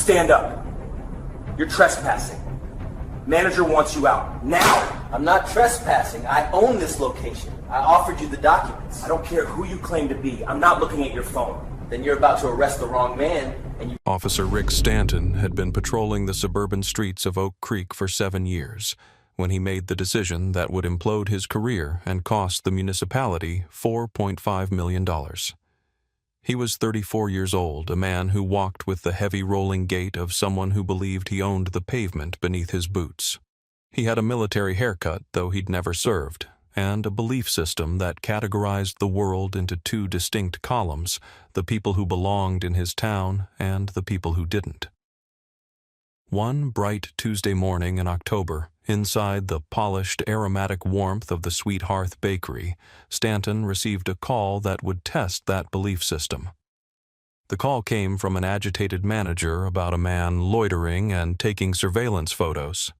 Stand up. You're trespassing. Manager wants you out. Now! I'm not trespassing. I own this location. I offered you the documents. I don't care who you claim to be. I'm not looking at your phone. Then you're about to arrest the wrong man, and you... Officer Rick Stanton had been patrolling the suburban streets of Oak Creek for 7 years when he made the decision that would implode his career and cost the municipality $4.5 million. He was 34 years old, a man who walked with the heavy rolling gait of someone who believed he owned the pavement beneath his boots. He had a military haircut, though he'd never served, and a belief system that categorized the world into 2 distinct columns, the people who belonged in his town and the people who didn't. One bright Tuesday morning in October, inside the polished, aromatic warmth of the Sweet Hearth Bakery, Stanton received a call that would test that belief system. The call came from an agitated manager about a man loitering and taking surveillance photos.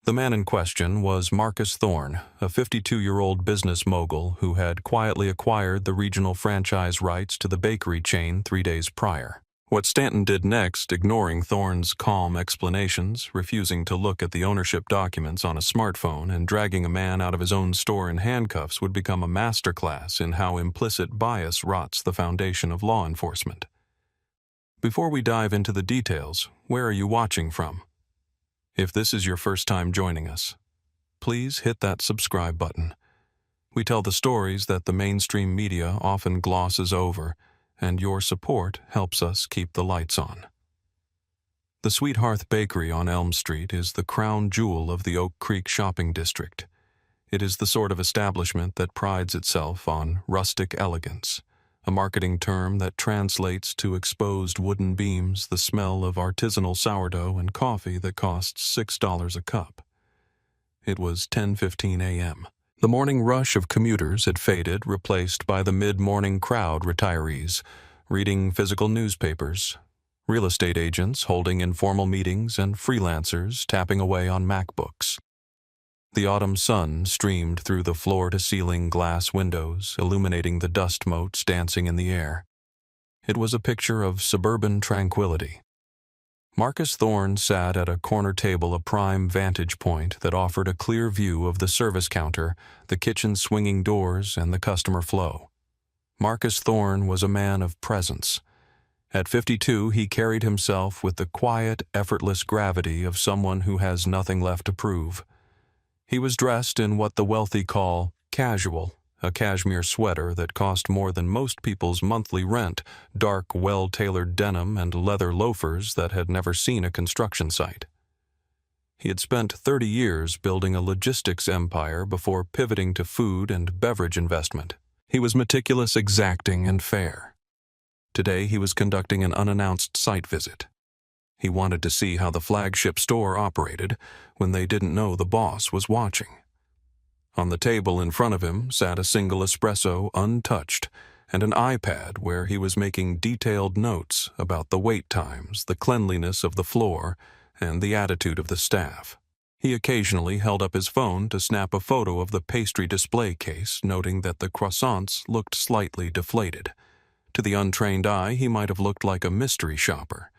The man in question was Marcus Thorne, a 52-year-old business mogul who had quietly acquired the regional franchise rights to the bakery chain 3 days prior. What Stanton did next, ignoring Thorne's calm explanations, refusing to look at the ownership documents on a smartphone, and dragging a man out of his own store in handcuffs would become a masterclass in how implicit bias rots the foundation of law enforcement. Before we dive into the details, where are you watching from? If this is your first time joining us, please hit that subscribe button. We tell the stories that the mainstream media often glosses over, and your support helps us keep the lights on. The Sweet Hearth Bakery on Elm Street is the crown jewel of the Oak Creek shopping district. It is the sort of establishment that prides itself on rustic elegance, a marketing term that translates to exposed wooden beams, the smell of artisanal sourdough, and coffee that costs $6 a cup. It was 10:15 a.m. The morning rush of commuters had faded, replaced by the mid-morning crowd retirees, reading physical newspapers, real estate agents holding informal meetings, and freelancers tapping away on MacBooks. The autumn sun streamed through the floor-to-ceiling glass windows, illuminating the dust motes dancing in the air. It was a picture of suburban tranquility. Marcus Thorne sat at a corner table, a prime vantage point that offered a clear view of the service counter, the kitchen's swinging doors, and the customer flow. Marcus Thorne was a man of presence. At 52, he carried himself with the quiet, effortless gravity of someone who has nothing left to prove. He was dressed in what the wealthy call casual, a cashmere sweater that cost more than most people's monthly rent, dark, well-tailored denim, and leather loafers that had never seen a construction site. He had spent 30 years building a logistics empire before pivoting to food and beverage investment. He was meticulous, exacting, and fair. Today he was conducting an unannounced site visit. He wanted to see how the flagship store operated when they didn't know the boss was watching. On the table in front of him sat a single espresso untouched and an iPad where he was making detailed notes about the wait times, the cleanliness of the floor, and the attitude of the staff. He occasionally held up his phone to snap a photo of the pastry display case, noting that the croissants looked slightly deflated. To the untrained eye, he might have looked like a mystery shopper.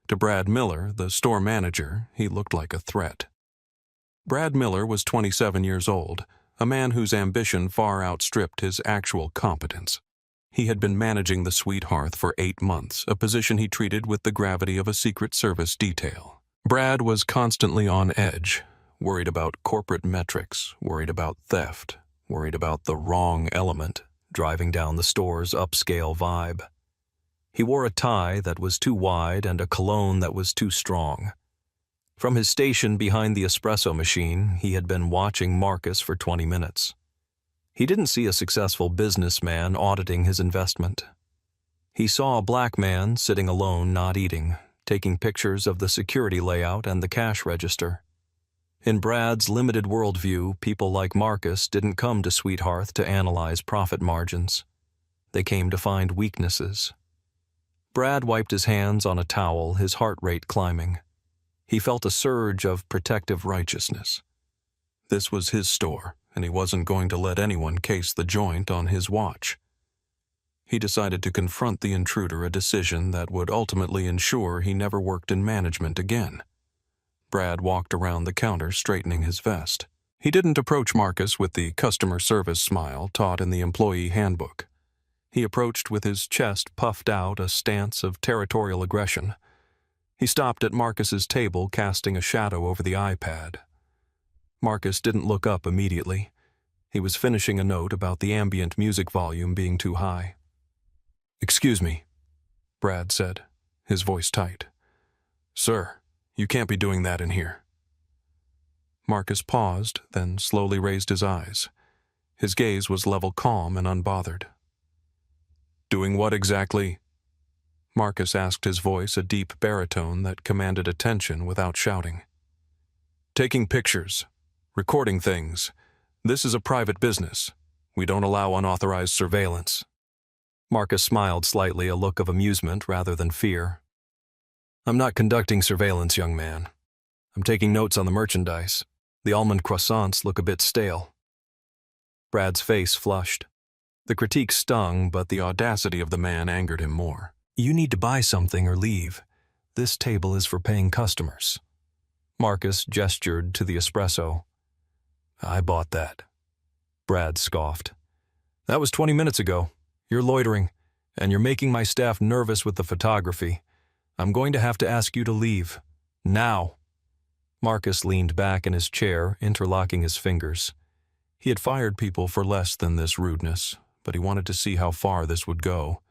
To Brad Miller, the store manager, he looked like a threat. Brad Miller was 27 years old, a man whose ambition far outstripped his actual competence. He had been managing the Sweet Hearth for 8 months, a position he treated with the gravity of a Secret Service detail. Brad was constantly on edge, worried about corporate metrics, worried about theft, worried about the wrong element, driving down the store's upscale vibe. He wore a tie that was too wide and a cologne that was too strong. From his station behind the espresso machine, he had been watching Marcus for 20 minutes. He didn't see a successful businessman auditing his investment. He saw a black man sitting alone, not eating, taking pictures of the security layout and the cash register. In Brad's limited worldview, people like Marcus didn't come to Sweet Hearth to analyze profit margins. They came to find weaknesses. Brad wiped his hands on a towel, his heart rate climbing. He felt a surge of protective righteousness. This was his store, and he wasn't going to let anyone case the joint on his watch. He decided to confront the intruder, a decision that would ultimately ensure he never worked in management again. Brad walked around the counter, straightening his vest. He didn't approach Marcus with the customer service smile taught in the employee handbook. He approached with his chest puffed out, a stance of territorial aggression. He stopped at Marcus's table, casting a shadow over the iPad. Marcus didn't look up immediately. He was finishing a note about the ambient music volume being too high. "Excuse me," Brad said, his voice tight. "Sir, you can't be doing that in here." Marcus paused, then slowly raised his eyes. His gaze was level, calm, and unbothered. "Doing what exactly?" Marcus asked, his voice a deep baritone that commanded attention without shouting. "Taking pictures, recording things. This is a private business. We don't allow unauthorized surveillance." Marcus smiled slightly, a look of amusement rather than fear. "I'm not conducting surveillance, young man. I'm taking notes on the merchandise. The almond croissants look a bit stale." Brad's face flushed. The critique stung, but the audacity of the man angered him more. "You need to buy something or leave. This table is for paying customers." Marcus gestured to the espresso. "I bought that." Brad scoffed. "That was 20 minutes ago. You're loitering, and you're making my staff nervous with the photography. I'm going to have to ask you to leave. Now." Marcus leaned back in his chair, interlocking his fingers. He had fired people for less than this rudeness, but he wanted to see how far this would go.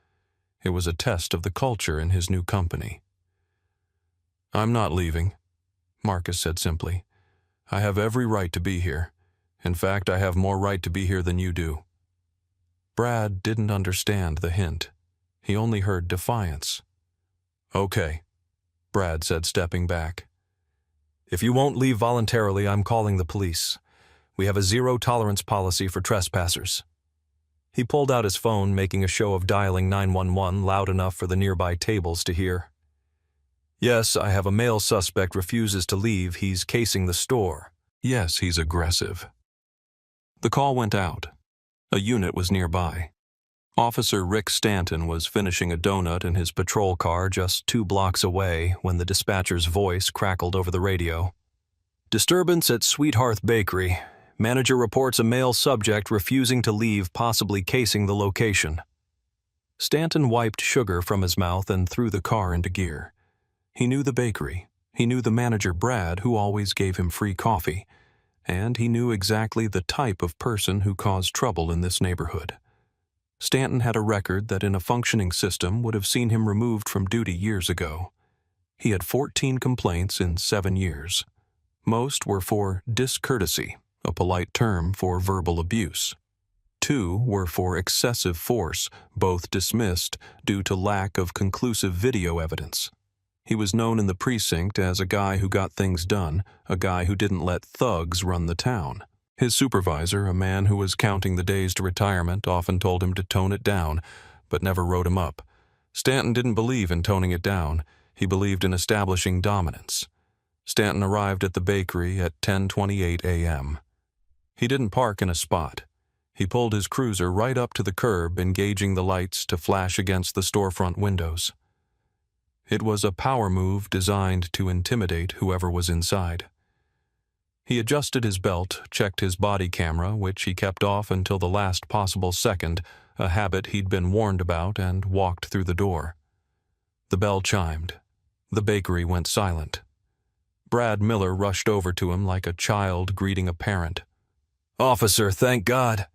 It was a test of the culture in his new company. "I'm not leaving," Marcus said simply. "I have every right to be here. In fact, I have more right to be here than you do." Brad didn't understand the hint. He only heard defiance. "Okay," Brad said, stepping back. "If you won't leave voluntarily, I'm calling the police. We have a zero-tolerance policy for trespassers." He pulled out his phone, making a show of dialing 911 loud enough for the nearby tables to hear. "Yes, I have a male suspect refuses to leave. He's casing the store. Yes, he's aggressive." The call went out. A unit was nearby. Officer Rick Stanton was finishing a donut in his patrol car just 2 blocks away when the dispatcher's voice crackled over the radio. "Disturbance at Sweethearth Bakery. Manager reports a male subject refusing to leave, possibly casing the location." Stanton wiped sugar from his mouth and threw the car into gear. He knew the bakery. He knew the manager, Brad, who always gave him free coffee. And he knew exactly the type of person who caused trouble in this neighborhood. Stanton had a record that in a functioning system would have seen him removed from duty years ago. He had 14 complaints in 7 years. Most were for discourtesy, a polite term for verbal abuse. 2 were for excessive force, both dismissed due to lack of conclusive video evidence. He was known in the precinct as a guy who got things done, a guy who didn't let thugs run the town. His supervisor, a man who was counting the days to retirement, often told him to tone it down, but never wrote him up. Stanton didn't believe in toning it down. He believed in establishing dominance. Stanton arrived at the bakery at 10:28 a.m. He didn't park in a spot. He pulled his cruiser right up to the curb, engaging the lights to flash against the storefront windows. It was a power move designed to intimidate whoever was inside. He adjusted his belt, checked his body camera, which he kept off until the last possible second, a habit he'd been warned about, and walked through the door. The bell chimed. The bakery went silent. Brad Miller rushed over to him like a child greeting a parent. "Officer, thank God.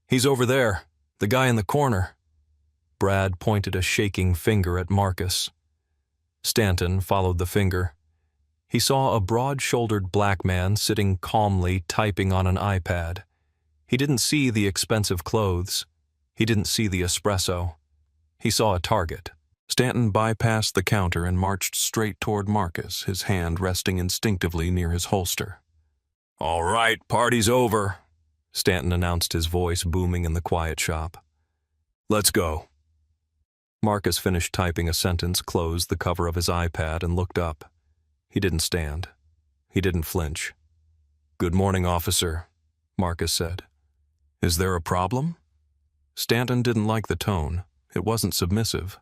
He's over there, the guy in the corner." Brad pointed a shaking finger at Marcus. Stanton followed the finger. He saw a broad-shouldered black man sitting calmly typing on an iPad. He didn't see the expensive clothes. He didn't see the espresso. He saw a target. Stanton bypassed the counter and marched straight toward Marcus, his hand resting instinctively near his holster. "All right, party's over," Stanton announced, his voice booming in the quiet shop. "Let's go." Marcus finished typing a sentence, closed the cover of his iPad, and looked up. He didn't stand. He didn't flinch. "Good morning, officer," Marcus said. "Is there a problem?" Stanton didn't like the tone. It wasn't submissive.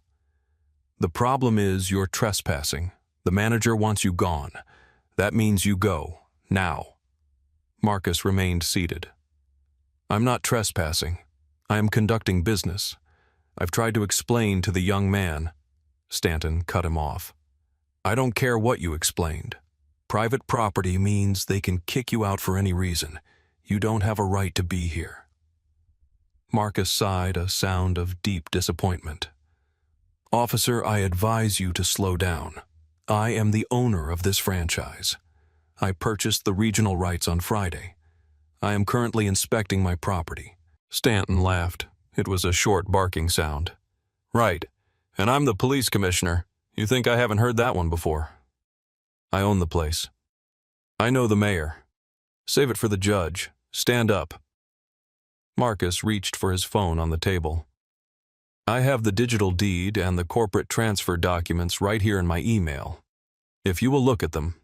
"The problem is you're trespassing. The manager wants you gone. That means you go, now." Marcus remained seated. "I'm not trespassing. I am conducting business. I've tried to explain to the young man." Stanton cut him off. "I don't care what you explained. Private property means they can kick you out for any reason. You don't have a right to be here." Marcus sighed, a sound of deep disappointment. "Officer, I advise you to slow down. I am the owner of this franchise. I purchased the regional rights on Friday. I am currently inspecting my property." Stanton laughed. It was a short barking sound. "Right. And I'm the police commissioner. You think I haven't heard that one before? I own the place. I know the mayor. Save it for the judge. Stand up." Marcus reached for his phone on the table. "I have the digital deed and the corporate transfer documents right here in my email. If you will look at them."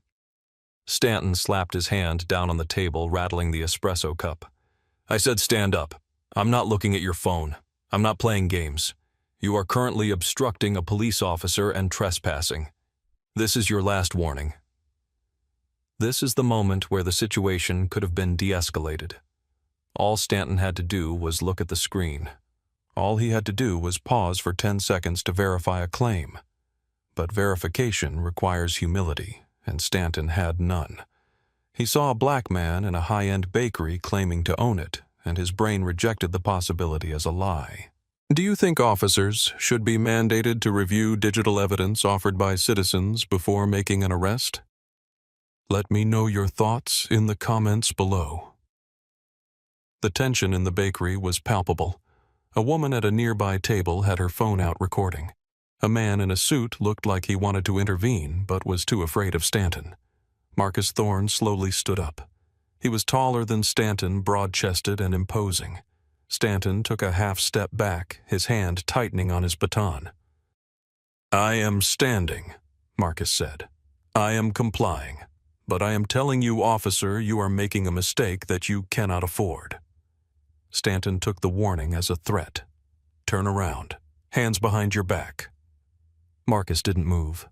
Stanton slapped his hand down on the table, rattling the espresso cup. "I said stand up. I'm not looking at your phone. I'm not playing games. You are currently obstructing a police officer and trespassing. This is your last warning." This is the moment where the situation could have been de-escalated. All Stanton had to do was look at the screen. All he had to do was pause for 10 seconds to verify a claim. But verification requires humility, and Stanton had none. He saw a black man in a high-end bakery claiming to own it, and his brain rejected the possibility as a lie. "Do you think officers should be mandated to review digital evidence offered by citizens before making an arrest? Let me know your thoughts in the comments below." The tension in the bakery was palpable. A woman at a nearby table had her phone out recording. A man in a suit looked like he wanted to intervene, but was too afraid of Stanton. Marcus Thorne slowly stood up. He was taller than Stanton, broad-chested and imposing. Stanton took a half-step back, his hand tightening on his baton. "I am standing," Marcus said. "I am complying. But I am telling you, officer, you are making a mistake that you cannot afford." Stanton took the warning as a threat. "Turn around. Hands behind your back." Marcus didn't move.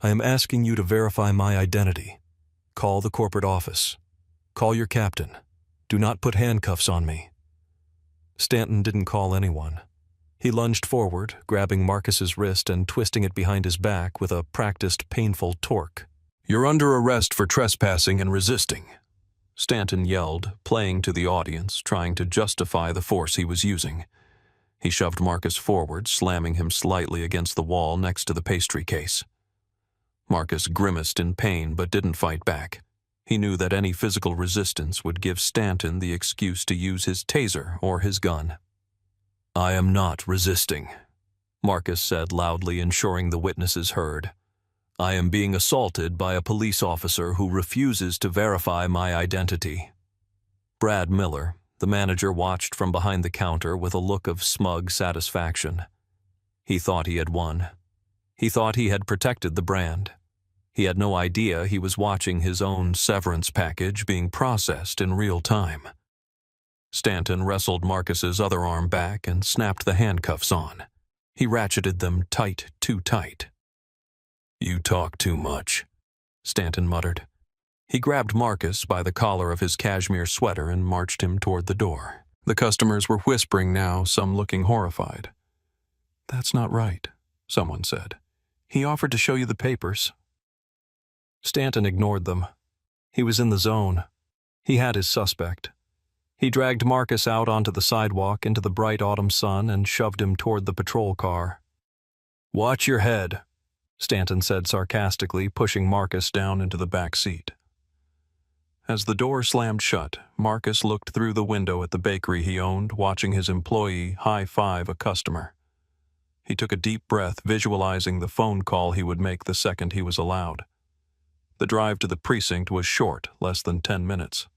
"I am asking you to verify my identity. Call the corporate office. Call your captain. Do not put handcuffs on me." Stanton didn't call anyone. He lunged forward, grabbing Marcus's wrist and twisting it behind his back with a practiced, painful torque. "You're under arrest for trespassing and resisting," Stanton yelled, playing to the audience, trying to justify the force he was using. He shoved Marcus forward, slamming him slightly against the wall next to the pastry case. Marcus grimaced in pain but didn't fight back. He knew that any physical resistance would give Stanton the excuse to use his taser or his gun. "I am not resisting," Marcus said loudly, ensuring the witnesses heard. "I am being assaulted by a police officer who refuses to verify my identity." Brad Miller, the manager, watched from behind the counter with a look of smug satisfaction. He thought he had won. He thought he had protected the brand. He had no idea he was watching his own severance package being processed in real time. Stanton wrestled Marcus's other arm back and snapped the handcuffs on. He ratcheted them tight, too tight. "You talk too much," Stanton muttered. He grabbed Marcus by the collar of his cashmere sweater and marched him toward the door. The customers were whispering now, some looking horrified. "That's not right," someone said. "He offered to show you the papers." Stanton ignored them. He was in the zone. He had his suspect. He dragged Marcus out onto the sidewalk into the bright autumn sun and shoved him toward the patrol car. "Watch your head," Stanton said sarcastically, pushing Marcus down into the back seat. As the door slammed shut, Marcus looked through the window at the bakery he owned, watching his employee high-five a customer. He took a deep breath, visualizing the phone call he would make the second he was allowed. The drive to the precinct was short, less than 10 minutes.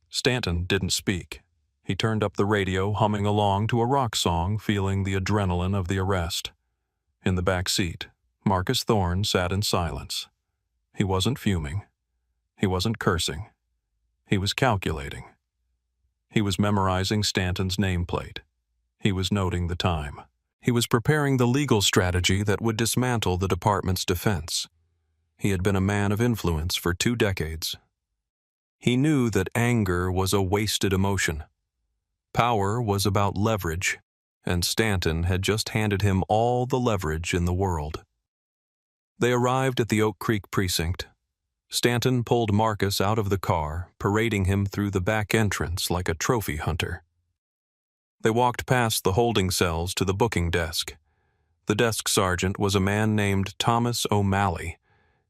Stanton didn't speak. He turned up the radio, humming along to a rock song, feeling the adrenaline of the arrest. In the back seat, Marcus Thorne sat in silence. He wasn't fuming. He wasn't cursing. He was calculating. He was memorizing Stanton's nameplate. He was noting the time. He was preparing the legal strategy that would dismantle the department's defense. He had been a man of influence for 2 decades. He knew that anger was a wasted emotion. Power was about leverage, and Stanton had just handed him all the leverage in the world. They arrived at the Oak Creek precinct. Stanton pulled Marcus out of the car, parading him through the back entrance like a trophy hunter. They walked past the holding cells to the booking desk. The desk sergeant was a man named Thomas O'Malley,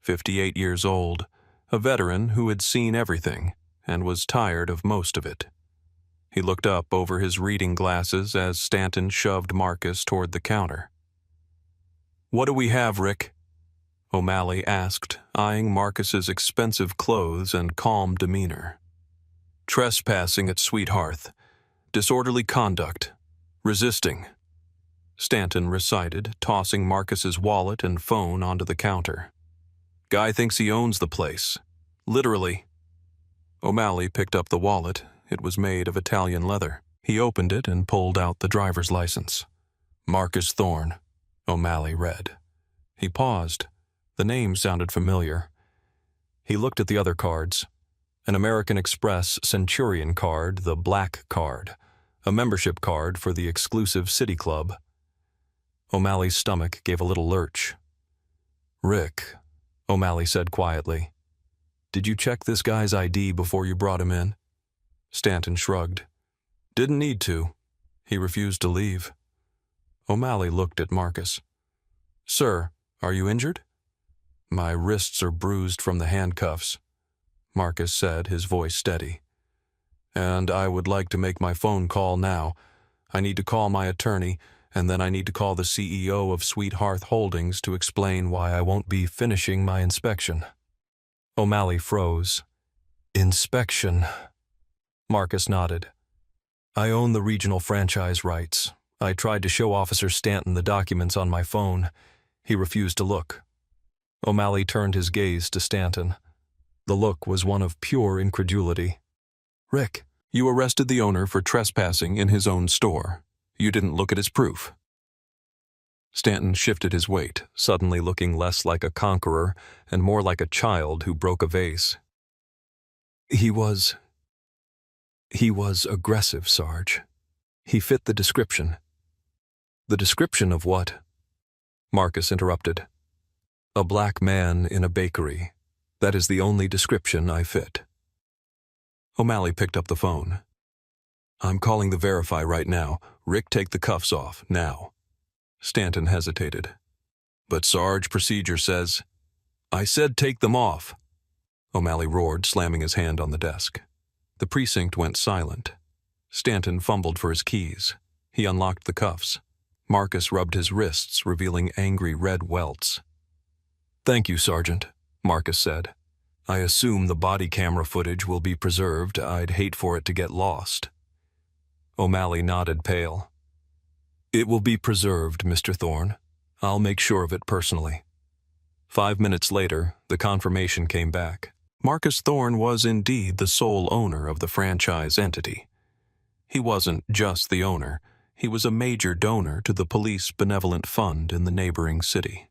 58 years old, a veteran who had seen everything and was tired of most of it. He looked up over his reading glasses as Stanton shoved Marcus toward the counter. "What do we have, Rick?" O'Malley asked, eyeing Marcus's expensive clothes and calm demeanor. "Trespassing at Sweethearth, disorderly conduct, resisting," Stanton recited, tossing Marcus's wallet and phone onto the counter. "Guy thinks he owns the place. Literally." O'Malley picked up the wallet. It was made of Italian leather. He opened it and pulled out the driver's license. "Marcus Thorne," O'Malley read. He paused. The name sounded familiar. He looked at the other cards. An American Express Centurion card, the black card, a membership card for the exclusive City Club. O'Malley's stomach gave a little lurch. "Rick," O'Malley said quietly, "did you check this guy's ID before you brought him in?" Stanton shrugged. "Didn't need to. He refused to leave." O'Malley looked at Marcus. "Sir, are you injured?" "My wrists are bruised from the handcuffs," Marcus said, his voice steady. "And I would like to make my phone call now. I need to call my attorney, and then I need to call the CEO of Sweethearth Holdings to explain why I won't be finishing my inspection." O'Malley froze. "Inspection?" Marcus nodded. "I own the regional franchise rights. I tried to show Officer Stanton the documents on my phone. He refused to look." O'Malley turned his gaze to Stanton. The look was one of pure incredulity. "Rick, you arrested the owner for trespassing in his own store. You didn't look at his proof." Stanton shifted his weight, suddenly looking less like a conqueror and more like a child who broke a vase. He was aggressive, Sarge. He fit the description." "The description of what?" Marcus interrupted. "A black man in a bakery. That is the only description I fit." O'Malley picked up the phone. "I'm calling the Verify right now. Rick, take the cuffs off, now." Stanton hesitated. "But Sarge, procedure says—" "I said take them off," O'Malley roared, slamming his hand on the desk. The precinct went silent. Stanton fumbled for his keys. He unlocked the cuffs. Marcus rubbed his wrists, revealing angry red welts. "Thank you, Sergeant," Marcus said. "I assume the body camera footage will be preserved. I'd hate for it to get lost." O'Malley nodded, pale. "It will be preserved, Mr. Thorne. I'll make sure of it personally." 5 minutes later, the confirmation came back. Marcus Thorne was indeed the sole owner of the franchise entity. He wasn't just the owner. He was a major donor to the police benevolent fund in the neighboring city.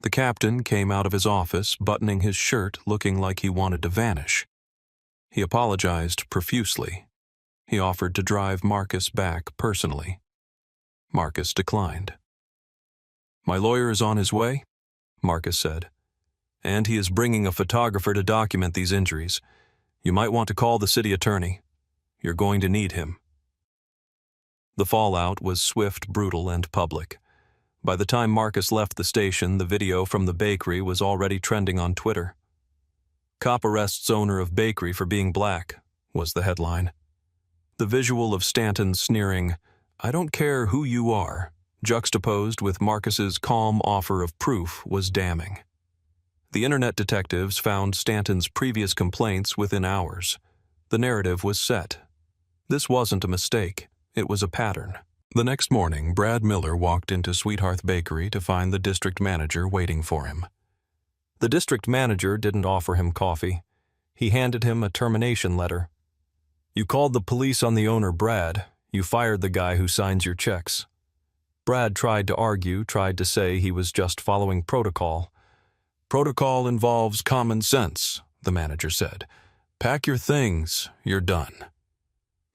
The captain came out of his office, buttoning his shirt, looking like he wanted to vanish. He apologized profusely. He offered to drive Marcus back personally. Marcus declined. "My lawyer is on his way," Marcus said, "and he is bringing a photographer to document these injuries. You might want to call the city attorney. You're going to need him." The fallout was swift, brutal, and public. By the time Marcus left the station, the video from the bakery was already trending on Twitter. "Cop arrests owner of bakery for being black," was the headline. The visual of Stanton sneering, "I don't care who you are," juxtaposed with Marcus's calm offer of proof, was damning. The internet detectives found Stanton's previous complaints within hours. The narrative was set. This wasn't a mistake. It was a pattern. The next morning, Brad Miller walked into Sweethearth Bakery to find the district manager waiting for him. The district manager didn't offer him coffee. He handed him a termination letter. "You called the police on the owner, Brad. You fired the guy who signs your checks." Brad tried to argue, tried to say he was just following protocol. "Protocol involves common sense," the manager said. "Pack your things, you're done."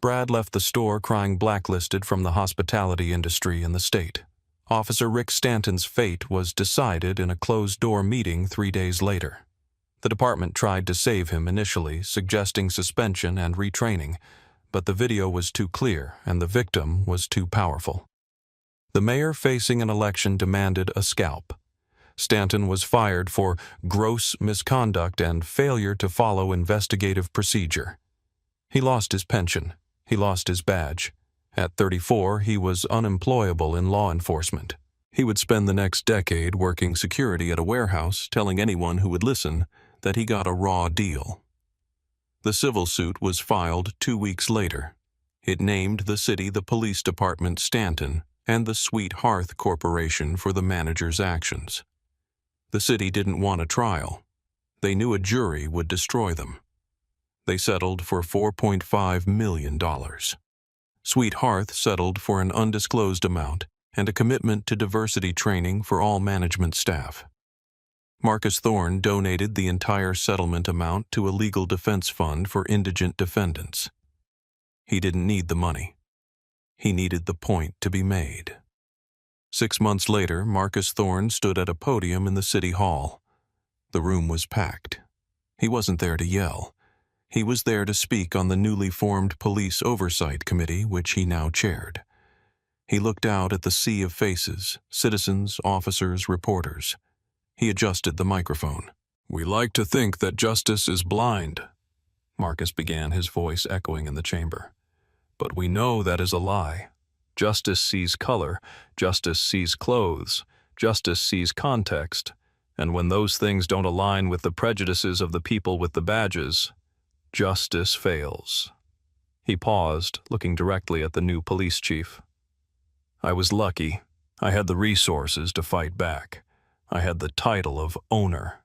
Brad left the store crying blacklisted from the hospitality industry in the state. Officer Rick Stanton's fate was decided in a closed-door meeting 3 days later. The department tried to save him initially, suggesting suspension and retraining, but the video was too clear and the victim was too powerful. The mayor facing an election demanded a scalp. Stanton was fired for gross misconduct and failure to follow investigative procedure. He lost his pension. He lost his badge. At 34, he was unemployable in law enforcement. He would spend the next decade working security at a warehouse, telling anyone who would listen that he got a raw deal. The civil suit was filed 2 weeks later. It named the city the police department Stanton and the Sweet Hearth Corporation for the manager's actions. The city didn't want a trial. They knew a jury would destroy them. They settled for $4.5 million. Sweet Hearth settled for an undisclosed amount and a commitment to diversity training for all management staff. Marcus Thorne donated the entire settlement amount to a legal defense fund for indigent defendants. He didn't need the money. He needed the point to be made. 6 months later, Marcus Thorne stood at a podium in the city hall. The room was packed. He wasn't there to yell. He was there to speak on the newly formed Police Oversight Committee, which he now chaired. He looked out at the sea of faces, citizens, officers, reporters. He adjusted the microphone. "We like to think that justice is blind," Marcus began, his voice echoing in the chamber. "But we know that is a lie. Justice sees color, justice sees clothes, justice sees context, and when those things don't align with the prejudices of the people with the badges, justice fails." He paused, looking directly at the new police chief. "I was lucky. I had the resources to fight back. I had the title of owner.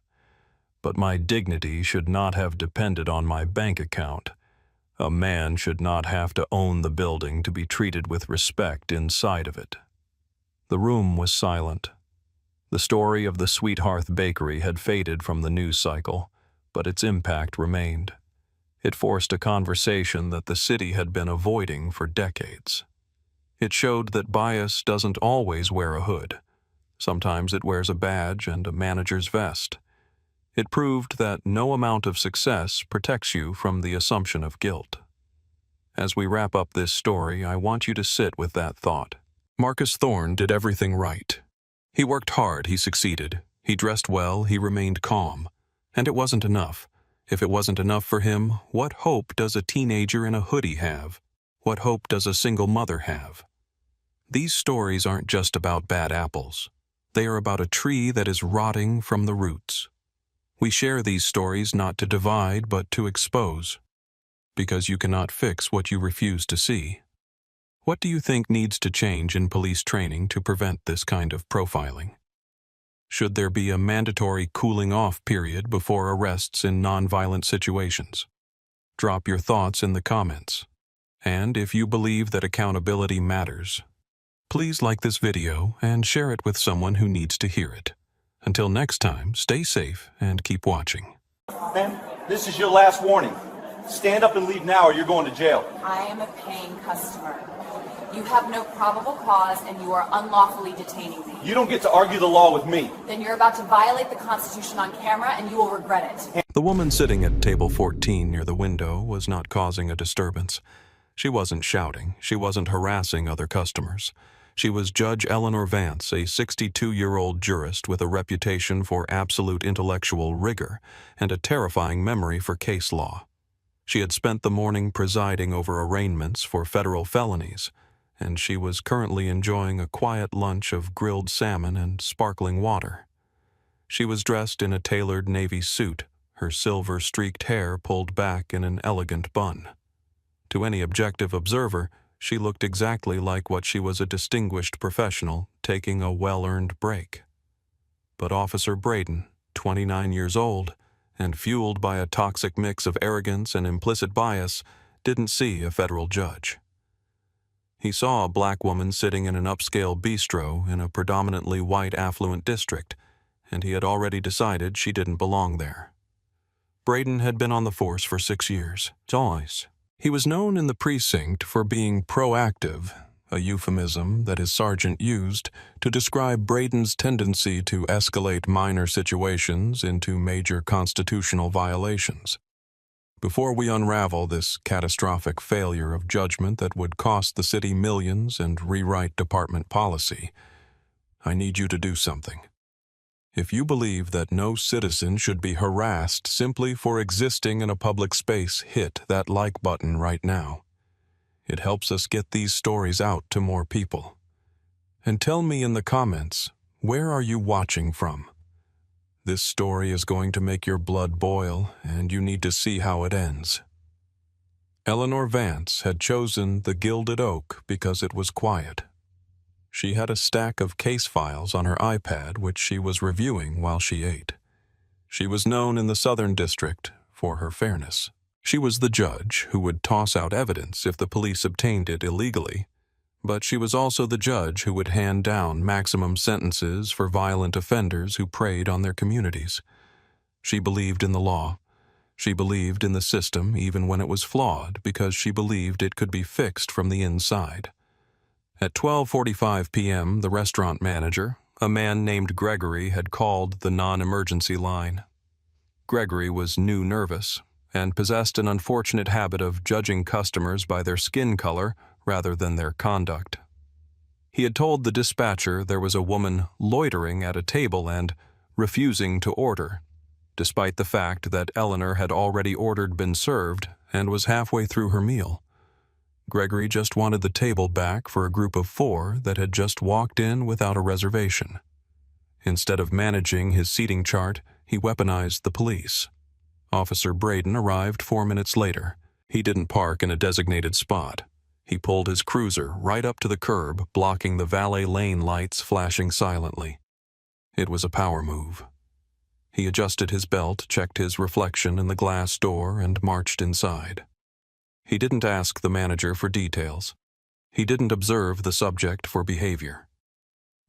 But my dignity should not have depended on my bank account. A man should not have to own the building to be treated with respect inside of it." The room was silent. The story of the Sweet Hearth Bakery had faded from the news cycle, but its impact remained. It forced a conversation that the city had been avoiding for decades. It showed that bias doesn't always wear a hood. Sometimes it wears a badge and a manager's vest. It proved that no amount of success protects you from the assumption of guilt. As we wrap up this story, I want you to sit with that thought. Marcus Thorne did everything right. He worked hard, he succeeded. He dressed well, he remained calm. And it wasn't enough. If it wasn't enough for him, what hope does a teenager in a hoodie have? What hope does a single mother have? These stories aren't just about bad apples. They are about a tree that is rotting from the roots. We share these stories not to divide, but to expose. Because you cannot fix what you refuse to see. What do you think needs to change in police training to prevent this kind of profiling? Should there be a mandatory cooling-off period before arrests in nonviolent situations? Drop your thoughts in the comments. And if you believe that accountability matters, please like this video and share it with someone who needs to hear it. Until next time, stay safe and keep watching. Ma'am, this is your last warning. Stand up and leave now or you're going to jail. I am a paying customer. You have no probable cause and you are unlawfully detaining me. You don't get to argue the law with me. Then you're about to violate the Constitution on camera and you will regret it. The woman sitting at table 14 near the window was not causing a disturbance. She wasn't shouting. She wasn't harassing other customers. She was Judge Eleanor Vance, a 62-year-old jurist with a reputation for absolute intellectual rigor and a terrifying memory for case law. She had spent the morning presiding over arraignments for federal felonies, and she was currently enjoying a quiet lunch of grilled salmon and sparkling water. She was dressed in a tailored navy suit, her silver-streaked hair pulled back in an elegant bun. To any objective observer, she looked exactly like what she was, a distinguished professional taking a well-earned break. But Officer Braden, 29 years old, and fueled by a toxic mix of arrogance and implicit bias, didn't see a federal judge. He saw a black woman sitting in an upscale bistro in a predominantly white affluent district, and he had already decided she didn't belong there. Braden had been on the force for 6 years. Twice. He was known in the precinct for being proactive, a euphemism that his sergeant used to describe Braden's tendency to escalate minor situations into major constitutional violations. Before we unravel this catastrophic failure of judgment that would cost the city millions and rewrite department policy, I need you to do something. If you believe that no citizen should be harassed simply for existing in a public space, hit that like button right now. It helps us get these stories out to more people. And tell me in the comments, where are you watching from? This story is going to make your blood boil, and you need to see how it ends. Eleanor Vance had chosen the Gilded Oak because it was quiet. She had a stack of case files on her iPad which she was reviewing while she ate. She was known in the Southern District for her fairness. She was the judge who would toss out evidence if the police obtained it illegally, but she was also the judge who would hand down maximum sentences for violent offenders who preyed on their communities. She believed in the law. She believed in the system even when it was flawed because she believed it could be fixed from the inside. At 12:45 p.m., the restaurant manager, a man named Gregory, had called the non-emergency line. Gregory was nervous and possessed an unfortunate habit of judging customers by their skin color rather than their conduct. He had told the dispatcher there was a woman loitering at a table and refusing to order, despite the fact that Eleanor had already been served and was halfway through her meal. Gregory just wanted the table back for a group of 4 that had just walked in without a reservation. Instead of managing his seating chart, he weaponized the police. Officer Braden arrived 4 minutes later. He didn't park in a designated spot. He pulled his cruiser right up to the curb, blocking the valet lane lights flashing silently. It was a power move. He adjusted his belt, checked his reflection in the glass door, and marched inside. He didn't ask the manager for details. He didn't observe the subject for behavior.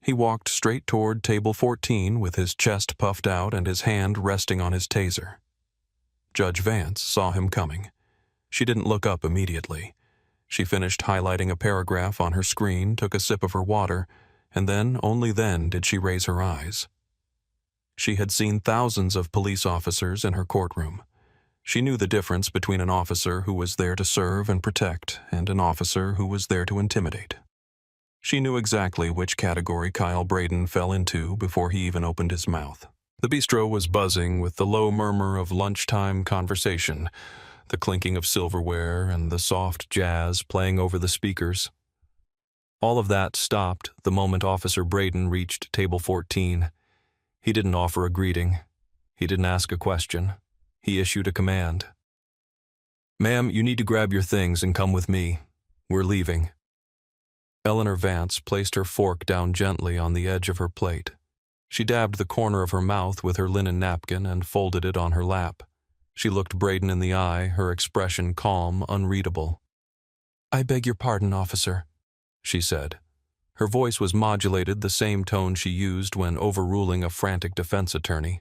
He walked straight toward table 14 with his chest puffed out and his hand resting on his taser. Judge Vance saw him coming. She didn't look up immediately. She finished highlighting a paragraph on her screen, took a sip of her water, and only then did she raise her eyes. She had seen thousands of police officers in her courtroom. She knew the difference between an officer who was there to serve and protect and an officer who was there to intimidate. She knew exactly which category Kyle Braden fell into before he even opened his mouth. The bistro was buzzing with the low murmur of lunchtime conversation, the clinking of silverware and the soft jazz playing over the speakers. All of that stopped the moment Officer Braden reached table 14. He didn't offer a greeting. He didn't ask a question. He issued a command. "Ma'am, you need to grab your things and come with me. We're leaving." Eleanor Vance placed her fork down gently on the edge of her plate. She dabbed the corner of her mouth with her linen napkin and folded it on her lap. She looked Braden in the eye, her expression calm, unreadable. "I beg your pardon, officer," she said. Her voice was modulated the same tone she used when overruling a frantic defense attorney.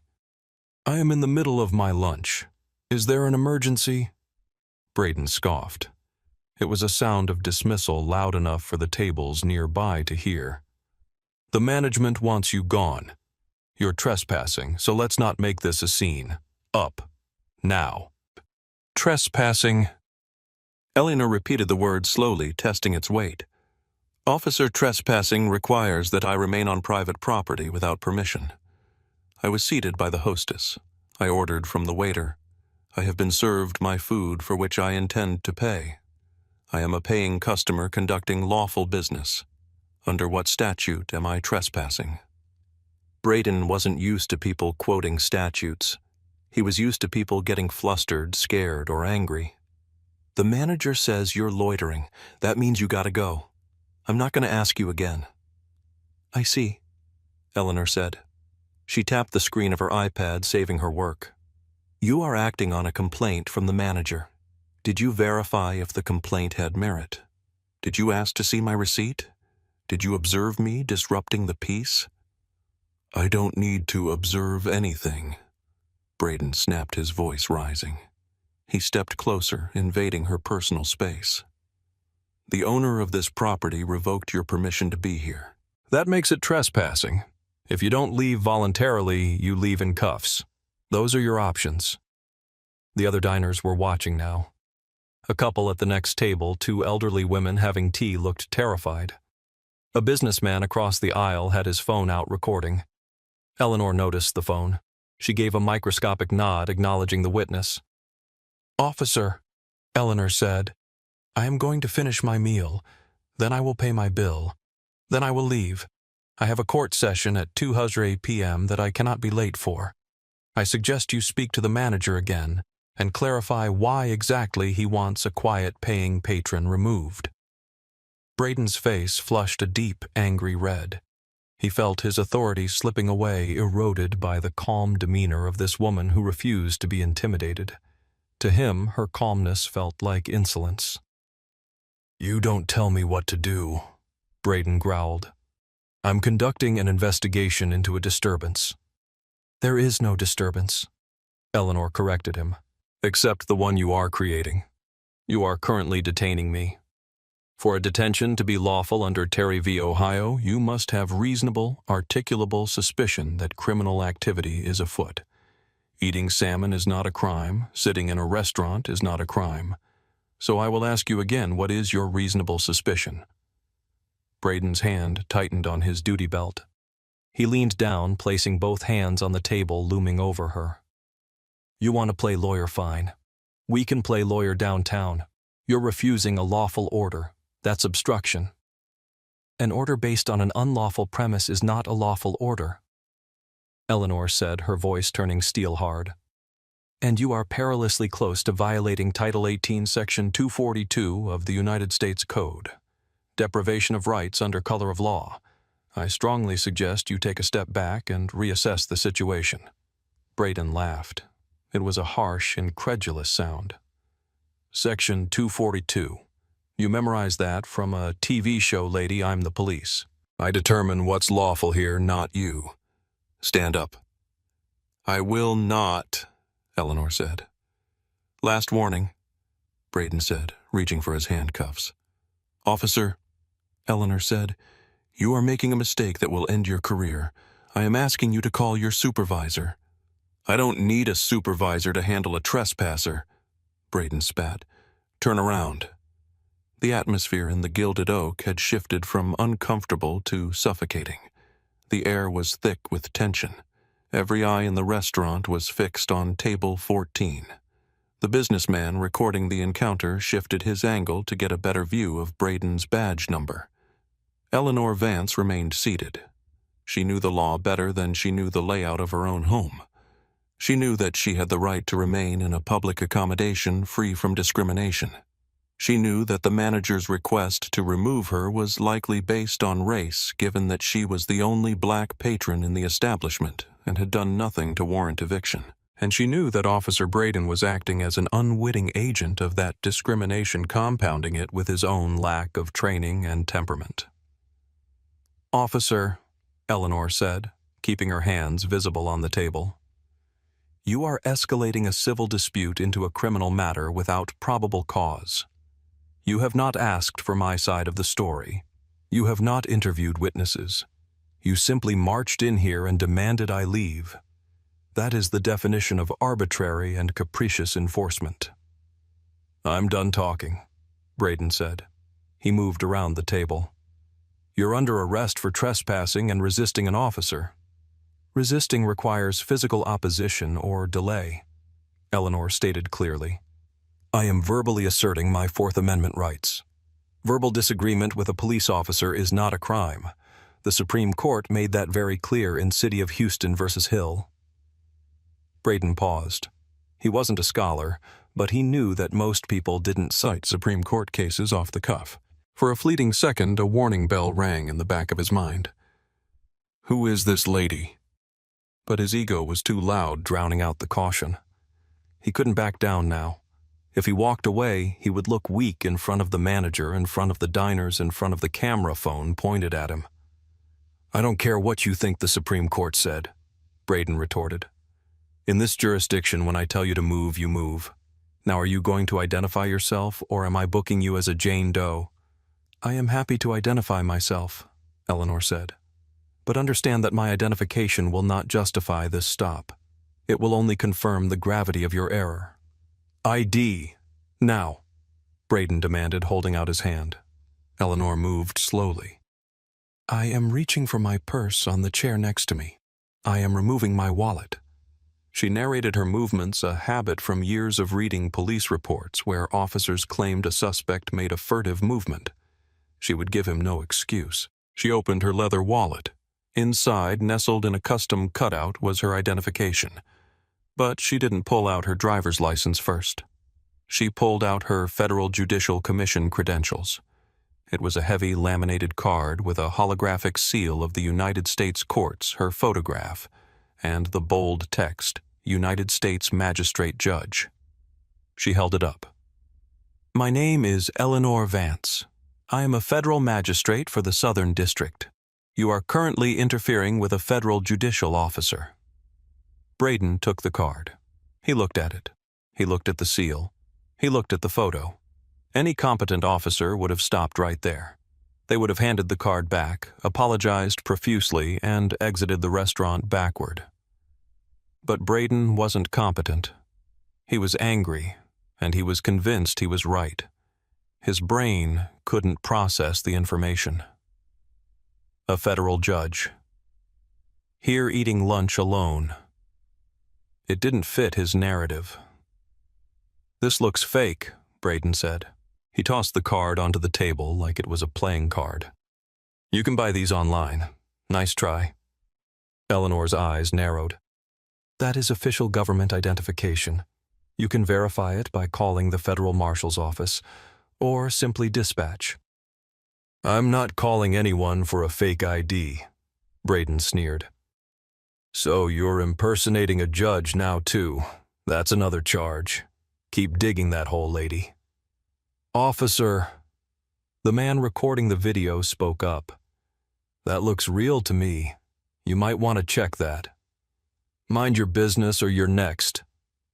"I am in the middle of my lunch. Is there an emergency?" Braden scoffed. It was a sound of dismissal loud enough for the tables nearby to hear. "The management wants you gone. You're trespassing, so let's not make this a scene. Up. Now." "Trespassing." Eleanor repeated the word slowly, testing its weight. "Officer, trespassing requires that I remain on private property without permission." I was seated by the hostess. I ordered from the waiter. I have been served my food for which I intend to pay. I am a paying customer conducting lawful business. Under what statute am I trespassing? Braden wasn't used to people quoting statutes. He was used to people getting flustered, scared, or angry. "The manager says you're loitering. That means you gotta go. I'm not going to ask you again." "I see," Eleanor said. She tapped the screen of her iPad, saving her work. "You are acting on a complaint from the manager. Did you verify if the complaint had merit? Did you ask to see my receipt? Did you observe me disrupting the peace? I don't need to observe anything. Braden snapped, his voice rising. He stepped closer, invading her personal space. The owner of this property revoked your permission to be here. That makes it trespassing. If you don't leave voluntarily, you leave in cuffs. Those are your options. The other diners were watching now. A couple at the next table, two elderly women having tea, looked terrified. A businessman across the aisle had his phone out recording. Eleanor noticed the phone. She gave a microscopic nod, acknowledging the witness. "Officer," Eleanor said, "I am going to finish my meal. Then I will pay my bill. Then I will leave. I have a court session at 2:00 p.m. that I cannot be late for. I suggest you speak to the manager again and clarify why exactly he wants a quiet paying patron removed." Braden's face flushed a deep, angry red. He felt his authority slipping away, eroded by the calm demeanor of this woman who refused to be intimidated. To him, her calmness felt like insolence. "You don't tell me what to do," Braden growled. "I'm conducting an investigation into a disturbance." "There is no disturbance," Eleanor corrected him. "Except the one you are creating. You are currently detaining me. For a detention to be lawful under Terry v. Ohio, you must have reasonable, articulable suspicion that criminal activity is afoot. Eating salmon is not a crime. Sitting in a restaurant is not a crime. So I will ask you again, what is your reasonable suspicion?" Braden's hand tightened on his duty belt. He leaned down, placing both hands on the table, looming over her. "You want to play lawyer, fine. We can play lawyer downtown. You're refusing a lawful order. That's obstruction. An order based on an unlawful premise is not a lawful order," Eleanor said, her voice turning steel-hard. "And you are perilously close to violating Title 18, Section 242 of the United States Code. Deprivation of rights under color of law. I strongly suggest you take a step back and reassess the situation." Braden laughed. It was a harsh, incredulous sound. "Section 242. You memorize that from a TV show, lady. I'm the police. I determine what's lawful here, not you. Stand up." "I will not," Eleanor said. "Last warning," Braden said, reaching for his handcuffs. "Officer," Eleanor said, "you are making a mistake that will end your career. I am asking you to call your supervisor." "I don't need a supervisor to handle a trespasser," Braden spat. "Turn around." The atmosphere in the Gilded Oak had shifted from uncomfortable to suffocating. The air was thick with tension. Every eye in the restaurant was fixed on table 14. The businessman recording the encounter shifted his angle to get a better view of Braden's badge number. Eleanor Vance remained seated. She knew the law better than she knew the layout of her own home. She knew that she had the right to remain in a public accommodation free from discrimination. She knew that the manager's request to remove her was likely based on race, given that she was the only black patron in the establishment and had done nothing to warrant eviction. And she knew that Officer Braden was acting as an unwitting agent of that discrimination, compounding it with his own lack of training and temperament. "Officer," Eleanor said, keeping her hands visible on the table, "you are escalating a civil dispute into a criminal matter without probable cause. You have not asked for my side of the story. You have not interviewed witnesses. You simply marched in here and demanded I leave. That is the definition of arbitrary and capricious enforcement." "I'm done talking," Braden said. He moved around the table. "You're under arrest for trespassing and resisting an officer. Resisting requires physical opposition or delay," Eleanor stated clearly. "I am verbally asserting my Fourth Amendment rights. Verbal disagreement with a police officer is not a crime. The Supreme Court made that very clear in City of Houston versus Hill." Braden paused. He wasn't a scholar, but he knew that most people didn't cite Supreme Court cases off the cuff. For a fleeting second, a warning bell rang in the back of his mind. Who is this lady? But his ego was too loud, drowning out the caution. He couldn't back down now. If he walked away, he would look weak in front of the manager, in front of the diners, in front of the camera phone pointed at him. "I don't care what you think the Supreme Court said," Braden retorted. "In this jurisdiction, when I tell you to move, you move. Now are you going to identify yourself, or am I booking you as a Jane Doe?" "I am happy to identify myself," Eleanor said. "But understand that my identification will not justify this stop. It will only confirm the gravity of your error." "ID, now," Braden demanded, holding out his hand. Eleanor moved slowly. "I am reaching for my purse on the chair next to me. I am removing my wallet." She narrated her movements, a habit from years of reading police reports where officers claimed a suspect made a furtive movement. She would give him no excuse. She opened her leather wallet. Inside, nestled in a custom cutout, was her identification. But she didn't pull out her driver's license first. She pulled out her Federal Judicial Commission credentials. It was a heavy laminated card with a holographic seal of the United States Courts, her photograph, and the bold text, "United States Magistrate Judge." She held it up. "My name is Eleanor Vance. I am a federal magistrate for the Southern District. You are currently interfering with a federal judicial officer." Braden took the card. He looked at it. He looked at the seal. He looked at the photo. Any competent officer would have stopped right there. They would have handed the card back, apologized profusely, and exited the restaurant backward. But Braden wasn't competent. He was angry, and he was convinced he was right. His brain couldn't process the information. A federal judge. Here eating lunch alone. It didn't fit his narrative. "This looks fake," Braden said. He tossed the card onto the table like it was a playing card. "You can buy these online. Nice try." Eleanor's eyes narrowed. "That is official government identification. You can verify it by calling the federal marshal's office, or simply dispatch." "I'm not calling anyone for a fake ID," Braden sneered. "So you're impersonating a judge now too. That's another charge. Keep digging that hole, lady." "Officer," the man recording the video spoke up. "That looks real to me. You might want to check that." "Mind your business or you're next,"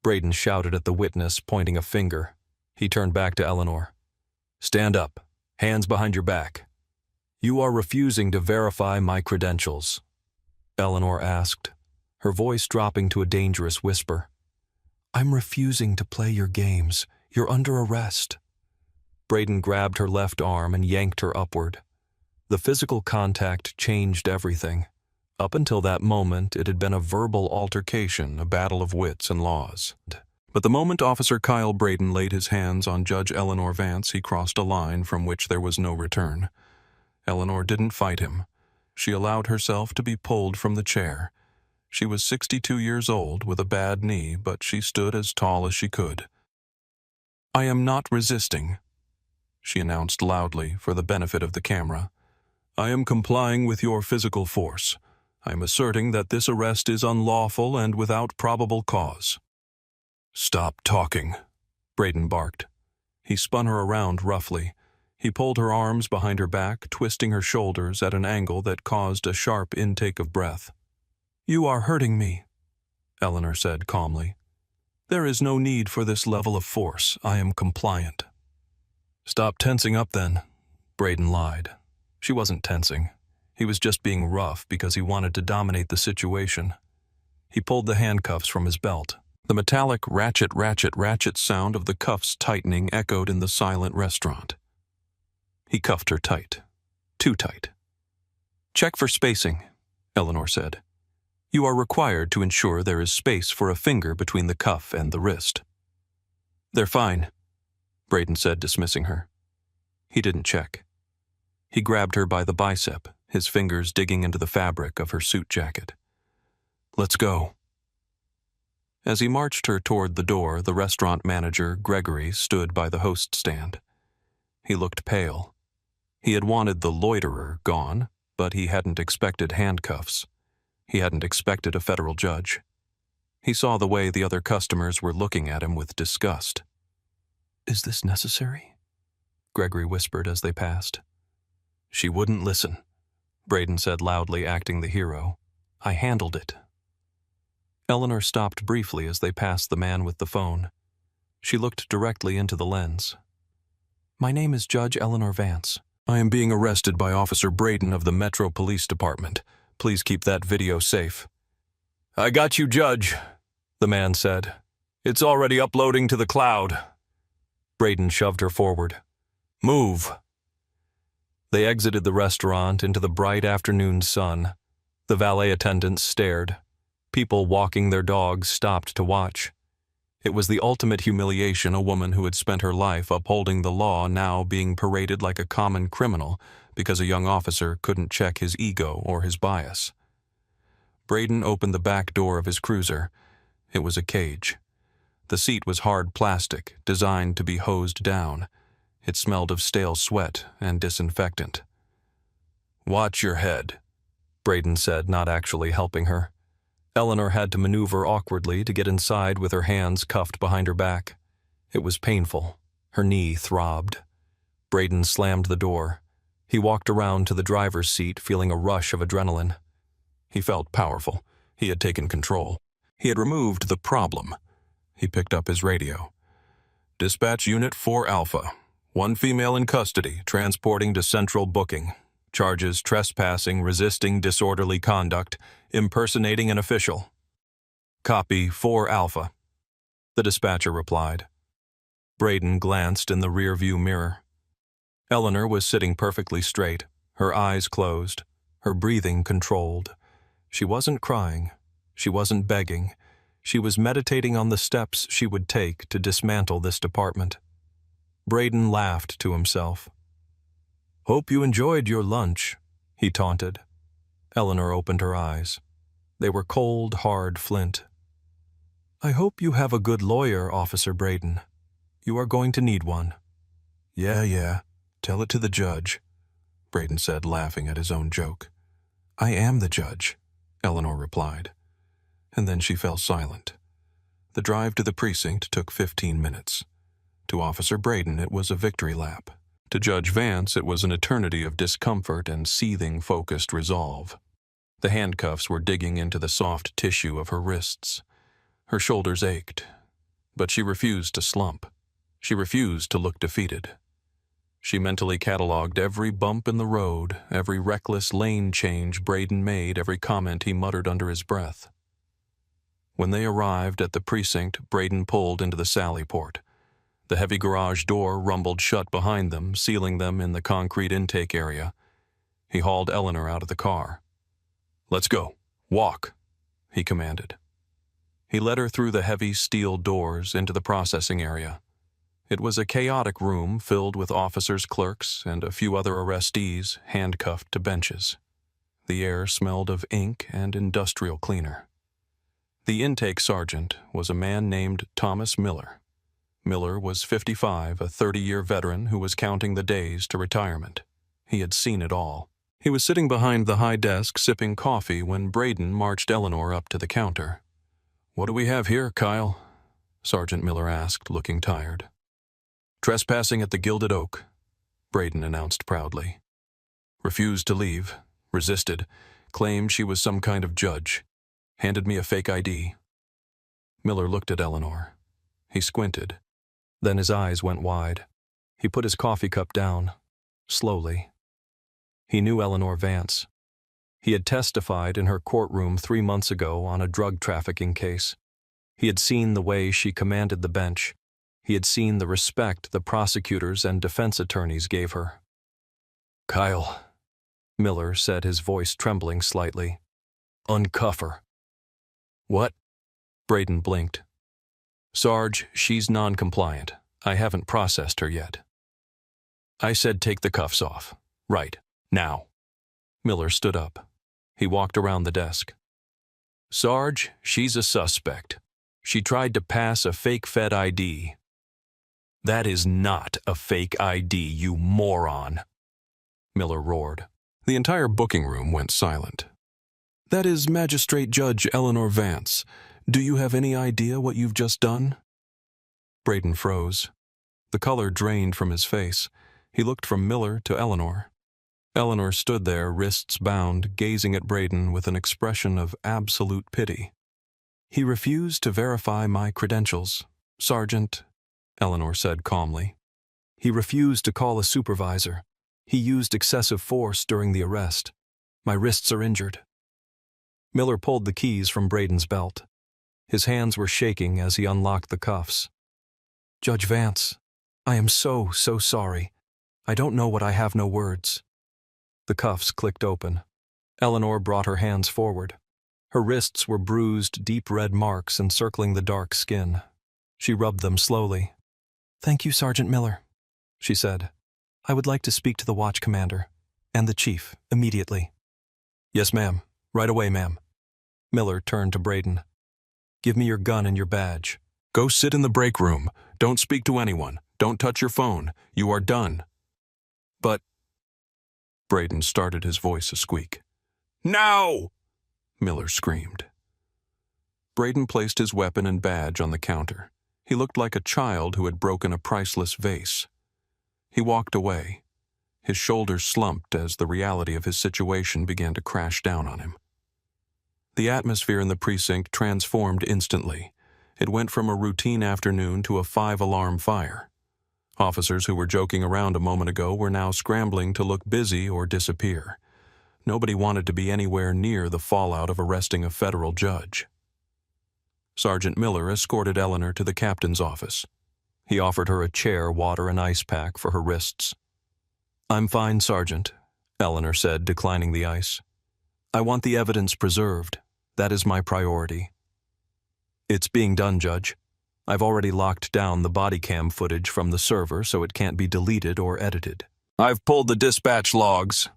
Braden shouted at the witness, pointing a finger. He turned back to Eleanor. "Stand up. Hands behind your back." "You are refusing to verify my credentials?" Eleanor asked, her voice dropping to a dangerous whisper. "I'm refusing to play your games. You're under arrest." Braden grabbed her left arm and yanked her upward. The physical contact changed everything. Up until that moment, it had been a verbal altercation, a battle of wits and laws. But the moment Officer Kyle Braden laid his hands on Judge Eleanor Vance, he crossed a line from which there was no return. Eleanor didn't fight him. She allowed herself to be pulled from the chair. She was 62 years old with a bad knee, but she stood as tall as she could. "I am not resisting," she announced loudly for the benefit of the camera. "I am complying with your physical force. I am asserting that this arrest is unlawful and without probable cause." "Stop talking," Braden barked. He spun her around roughly. He pulled her arms behind her back, twisting her shoulders at an angle that caused a sharp intake of breath. "You are hurting me," Eleanor said calmly. "There is no need for this level of force. I am compliant." "Stop tensing up then," Braden lied. She wasn't tensing. He was just being rough because he wanted to dominate the situation. He pulled the handcuffs from his belt. The metallic ratchet, ratchet, ratchet sound of the cuffs tightening echoed in the silent restaurant. He cuffed her tight. Too tight. "Check for spacing," Eleanor said. "You are required to ensure there is space for a finger between the cuff and the wrist." "They're fine," Braden said, dismissing her. He didn't check. He grabbed her by the bicep, his fingers digging into the fabric of her suit jacket. "Let's go." As he marched her toward the door, the restaurant manager, Gregory, stood by the host stand. He looked pale. He had wanted the loiterer gone, but he hadn't expected handcuffs. He hadn't expected a federal judge. He saw the way the other customers were looking at him with disgust. Is this necessary? Gregory whispered as they passed. She wouldn't listen, Braden said loudly, acting the hero. I handled it. Eleanor stopped briefly as they passed the man with the phone. She looked directly into the lens. My name is Judge Eleanor Vance. I am being arrested by Officer Braden of the Metro Police Department. Please keep that video safe. I got you, Judge, the man said. It's already uploading to the cloud. Braden shoved her forward. Move. They exited the restaurant into the bright afternoon sun. The valet attendants stared. People walking their dogs stopped to watch. It was the ultimate humiliation, a woman who had spent her life upholding the law now being paraded like a common criminal because a young officer couldn't check his ego or his bias. Braden opened the back door of his cruiser. It was a cage. The seat was hard plastic, designed to be hosed down. It smelled of stale sweat and disinfectant. Watch your head, Braden said, not actually helping her. Eleanor had to maneuver awkwardly to get inside with her hands cuffed behind her back. It was painful. Her knee throbbed. Braden slammed the door. He walked around to the driver's seat, feeling a rush of adrenaline. He felt powerful. He had taken control. He had removed the problem. He picked up his radio. Dispatch Unit 4 Alpha. 1 female in custody, transporting to central booking. Charges trespassing, resisting disorderly conduct, impersonating an official. Copy 4 Alpha. The dispatcher replied. Braden glanced in the rearview mirror. Eleanor was sitting perfectly straight, her eyes closed, her breathing controlled. She wasn't crying. She wasn't begging. She was meditating on the steps she would take to dismantle this department. Braden laughed to himself. Hope you enjoyed your lunch, he taunted. Eleanor opened her eyes. They were cold, hard flint. I hope you have a good lawyer, Officer Braden. You are going to need one. Yeah. Tell it to the judge, Braden said, laughing at his own joke. I am the judge, Eleanor replied. And then she fell silent. The drive to the precinct took 15 minutes. To Officer Braden, it was a victory lap. To Judge Vance, it was an eternity of discomfort and seething, focused resolve. The handcuffs were digging into the soft tissue of her wrists. Her shoulders ached, but she refused to slump. She refused to look defeated. She mentally cataloged every bump in the road, every reckless lane change Braden made, every comment he muttered under his breath. When they arrived at the precinct, Braden pulled into the sally port. The heavy garage door rumbled shut behind them, sealing them in the concrete intake area. He hauled Eleanor out of the car. Let's go. Walk, he commanded. He led her through the heavy steel doors into the processing area. It was a chaotic room filled with officers, clerks, and a few other arrestees handcuffed to benches. The air smelled of ink and industrial cleaner. The intake sergeant was a man named Thomas Miller. Miller was 55, a 30-year veteran who was counting the days to retirement. He had seen it all. He was sitting behind the high desk sipping coffee when Braden marched Eleanor up to the counter. What do we have here, Kyle? Sergeant Miller asked, looking tired. Trespassing at the Gilded Oak, Braden announced proudly. Refused to leave, resisted, claimed she was some kind of judge, handed me a fake ID. Miller looked at Eleanor. He squinted. Then his eyes went wide. He put his coffee cup down, slowly. He knew Eleanor Vance. He had testified in her courtroom 3 months ago on a drug trafficking case. He had seen the way she commanded the bench. He had seen the respect the prosecutors and defense attorneys gave her. Kyle, Miller said, his voice trembling slightly. Uncuff her. What? Braden blinked. Sarge, she's non-compliant. I haven't processed her yet. I said take the cuffs off. Right, now. Miller stood up. He walked around the desk. Sarge, she's a suspect. She tried to pass a fake Fed ID. That is not a fake ID, you moron, Miller roared. The entire booking room went silent. That is Magistrate Judge Eleanor Vance. Do you have any idea what you've just done? Braden froze. The color drained from his face. He looked from Miller to Eleanor. Eleanor stood there, wrists bound, gazing at Braden with an expression of absolute pity. "He refused to verify my credentials, Sergeant," Eleanor said calmly. "He refused to call a supervisor. He used excessive force during the arrest. My wrists are injured." Miller pulled the keys from Braden's belt. His hands were shaking as he unlocked the cuffs. "Judge Vance, I am so sorry. I don't know what I have no words." The cuffs clicked open. Eleanor brought her hands forward. Her wrists were bruised, deep red marks encircling the dark skin. She rubbed them slowly. "Thank you, Sergeant Miller," she said. "I would like to speak to the watch commander and the chief immediately." "Yes, ma'am. Right away, ma'am." Miller turned to Braden. "Give me your gun and your badge. Go sit in the break room. Don't speak to anyone. Don't touch your phone. You are done." "But—" Braden started, his voice a squeak. "No!" Miller screamed. Braden placed his weapon and badge on the counter. He looked like a child who had broken a priceless vase. He walked away. His shoulders slumped as the reality of his situation began to crash down on him. The atmosphere in the precinct transformed instantly. It went from a routine afternoon to a 5-alarm fire. Officers who were joking around a moment ago were now scrambling to look busy or disappear. Nobody wanted to be anywhere near the fallout of arresting a federal judge. Sergeant Miller escorted Eleanor to the captain's office. He offered her a chair, water, and ice pack for her wrists. "I'm fine, Sergeant," Eleanor said, declining the ice. "I want the evidence preserved. That is my priority." "It's being done, Judge. I've already locked down the body cam footage from the server so it can't be deleted or edited. I've pulled the dispatch logs."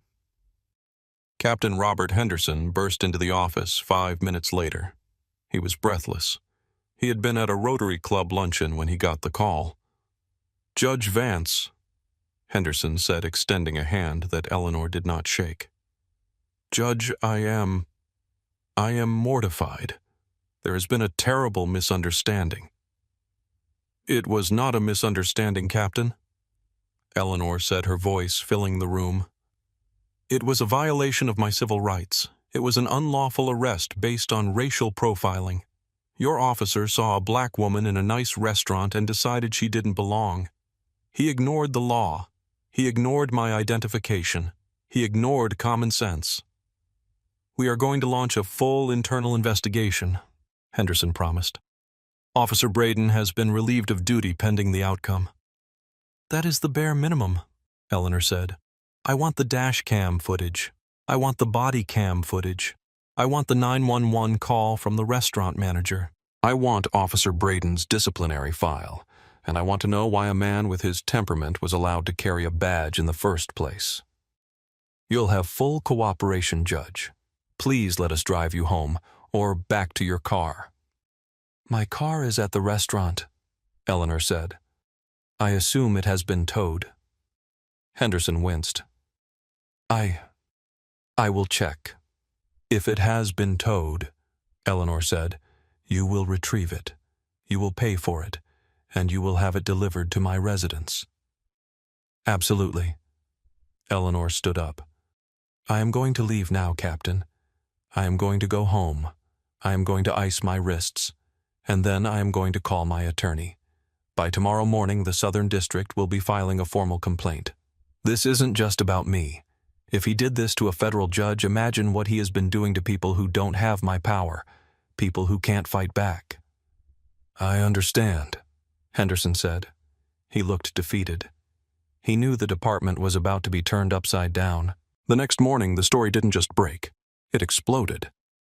Captain Robert Henderson burst into the office 5 minutes later. He was breathless. He had been at a Rotary Club luncheon when he got the call. "Judge Vance," Henderson said, extending a hand that Eleanor did not shake. "Judge, I am mortified. There has been a terrible misunderstanding." "It was not a misunderstanding, Captain," Eleanor said, her voice filling the room. "It was a violation of my civil rights. It was an unlawful arrest based on racial profiling. Your officer saw a black woman in a nice restaurant and decided she didn't belong. He ignored the law. He ignored my identification. He ignored common sense. We are going to launch a full internal investigation," Henderson promised. "Officer Braden has been relieved of duty pending the outcome." "That is the bare minimum," Eleanor said. "I want the dash cam footage. I want the body cam footage. I want the 911 call from the restaurant manager. I want Officer Braden's disciplinary file, and I want to know why a man with his temperament was allowed to carry a badge in the first place." "You'll have full cooperation, Judge. Please let us drive you home, or back to your car." "My car is at the restaurant," Eleanor said. "I assume it has been towed." Henderson winced. I will check. If it has been towed," Eleanor said, "you will retrieve it. You will pay for it, and you will have it delivered to my residence." "Absolutely." Eleanor stood up. "I am going to leave now, Captain. I am going to go home. I am going to ice my wrists, and then I am going to call my attorney. By tomorrow morning, the Southern District will be filing a formal complaint. This isn't just about me. If he did this to a federal judge, imagine what he has been doing to people who don't have my power, people who can't fight back." "I understand," Henderson said. He looked defeated. He knew the department was about to be turned upside down. The next morning, the story didn't just break. It exploded.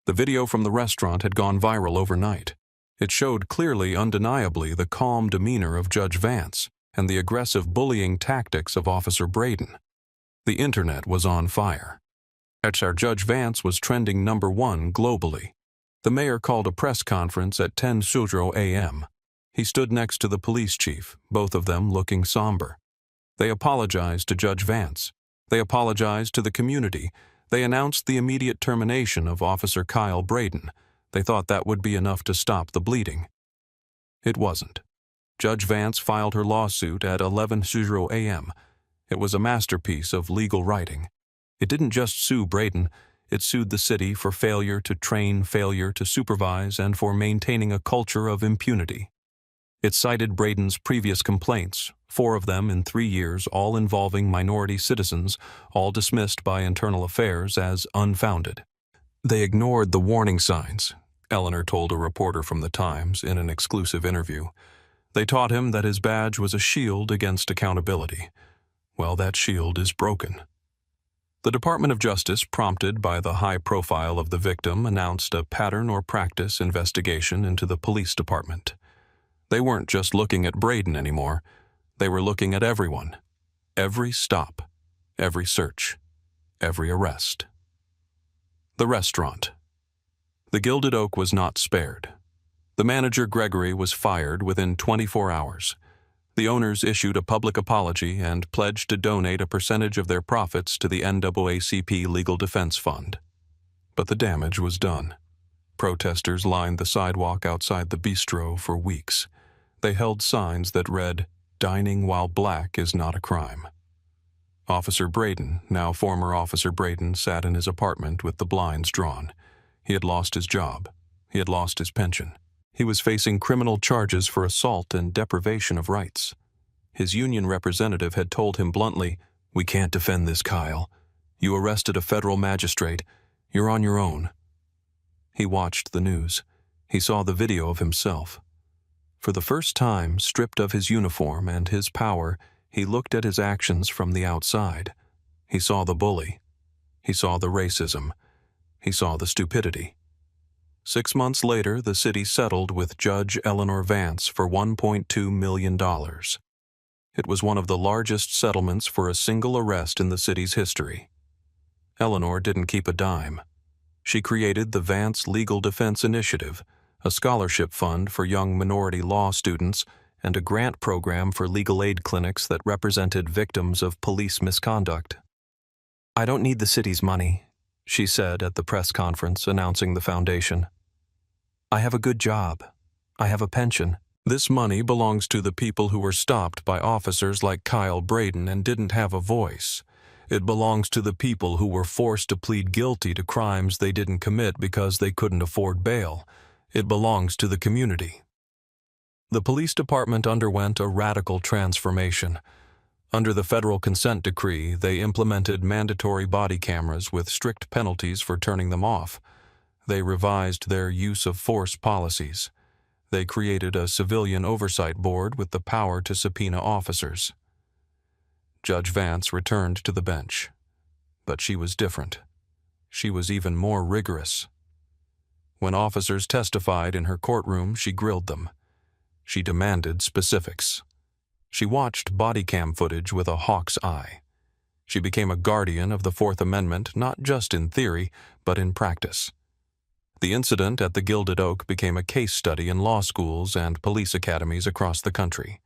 The video from the restaurant had gone viral overnight. It showed clearly, undeniably, the calm demeanor of Judge Vance and the aggressive bullying tactics of Officer Braden. The internet was on fire. Our Judge Vance was trending #1 globally. The mayor called a press conference at 10:00 a.m. He stood next to the police chief, both of them looking somber. They apologized to Judge Vance. They apologized to the community. They announced the immediate termination of Officer Kyle Braden. They thought that would be enough to stop the bleeding. It wasn't. Judge Vance filed her lawsuit at 11:00 a.m. It was a masterpiece of legal writing. It didn't just sue Braden, it sued the city for failure to train, failure to supervise, and for maintaining a culture of impunity. It cited Braden's previous complaints, 4 of them in 3 years, all involving minority citizens, all dismissed by Internal Affairs as unfounded. They ignored the warning signs, Eleanor told a reporter from the Times in an exclusive interview. They taught him that his badge was a shield against accountability. Well, that shield is broken. The Department of Justice, prompted by the high profile of the victim, announced a pattern or practice investigation into the police department. They weren't just looking at Braden anymore. They were looking at everyone. Every stop, every search, every arrest. The restaurant. The Gilded Oak was not spared. The manager, Gregory, was fired within 24 hours. The owners issued a public apology and pledged to donate a percentage of their profits to the NAACP Legal Defense Fund. But the damage was done. Protesters lined the sidewalk outside the bistro for weeks. They held signs that read, "Dining while black is not a crime." Officer Braden, now former Officer Braden, sat in his apartment with the blinds drawn. He had lost his job. He had lost his pension. He was facing criminal charges for assault and deprivation of rights. His union representative had told him bluntly, "We can't defend this, Kyle. You arrested a federal magistrate. You're on your own." He watched the news. He saw the video of himself. For the first time, stripped of his uniform and his power, he looked at his actions from the outside. He saw the bully. He saw the racism. He saw the stupidity. 6 months later, the city settled with Judge Eleanor Vance for $1.2 million. It was one of the largest settlements for a single arrest in the city's history. Eleanor didn't keep a dime. She created the Vance Legal Defense Initiative, a scholarship fund for young minority law students, and a grant program for legal aid clinics that represented victims of police misconduct. "I don't need the city's money," she said at the press conference announcing the foundation. "I have a good job. I have a pension. This money belongs to the people who were stopped by officers like Kyle Braden and didn't have a voice. It belongs to the people who were forced to plead guilty to crimes they didn't commit because they couldn't afford bail. It belongs to the community." The police department underwent a radical transformation. Under the federal consent decree, they implemented mandatory body cameras with strict penalties for turning them off. They revised their use of force policies. They created a civilian oversight board with the power to subpoena officers. Judge Vance returned to the bench. But she was different. She was even more rigorous. When officers testified in her courtroom, she grilled them. She demanded specifics. She watched body cam footage with a hawk's eye. She became a guardian of the Fourth Amendment, not just in theory, but in practice. The incident at the Gilded Oak became a case study in law schools and police academies across the country.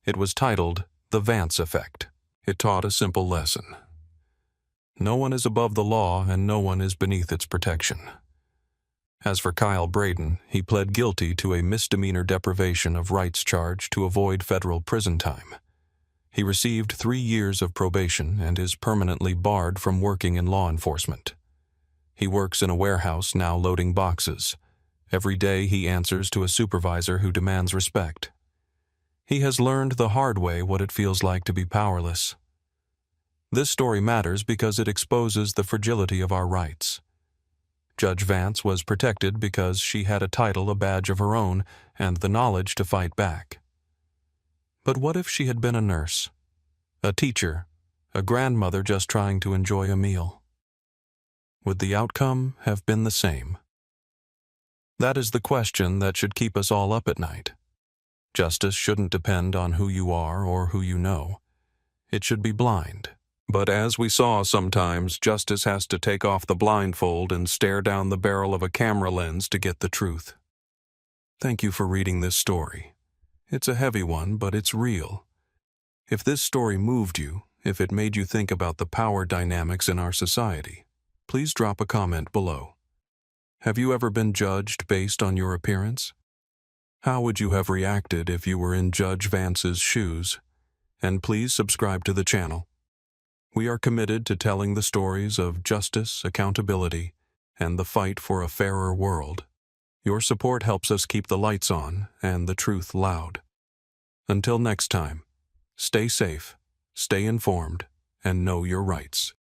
It was titled The Vance Effect. It taught a simple lesson. No one is above the law and no one is beneath its protection. As for Kyle Braden, he pled guilty to a misdemeanor deprivation of rights charge to avoid federal prison time. He received 3 years of probation and is permanently barred from working in law enforcement. He works in a warehouse now loading boxes. Every day he answers to a supervisor who demands respect. He has learned the hard way what it feels like to be powerless. This story matters because it exposes the fragility of our rights. Judge Vance was protected because she had a title, a badge of her own, and the knowledge to fight back. But what if she had been a nurse, a teacher, a grandmother just trying to enjoy a meal? Would the outcome have been the same? That is the question that should keep us all up at night. Justice shouldn't depend on who you are or who you know. It should be blind. But as we saw sometimes, justice has to take off the blindfold and stare down the barrel of a camera lens to get the truth. Thank you for reading this story. It's a heavy one, but it's real. If this story moved you, if it made you think about the power dynamics in our society, please drop a comment below. Have you ever been judged based on your appearance? How would you have reacted if you were in Judge Vance's shoes? And please subscribe to the channel. We are committed to telling the stories of justice, accountability, and the fight for a fairer world. Your support helps us keep the lights on and the truth loud. Until next time, stay safe, stay informed, and know your rights.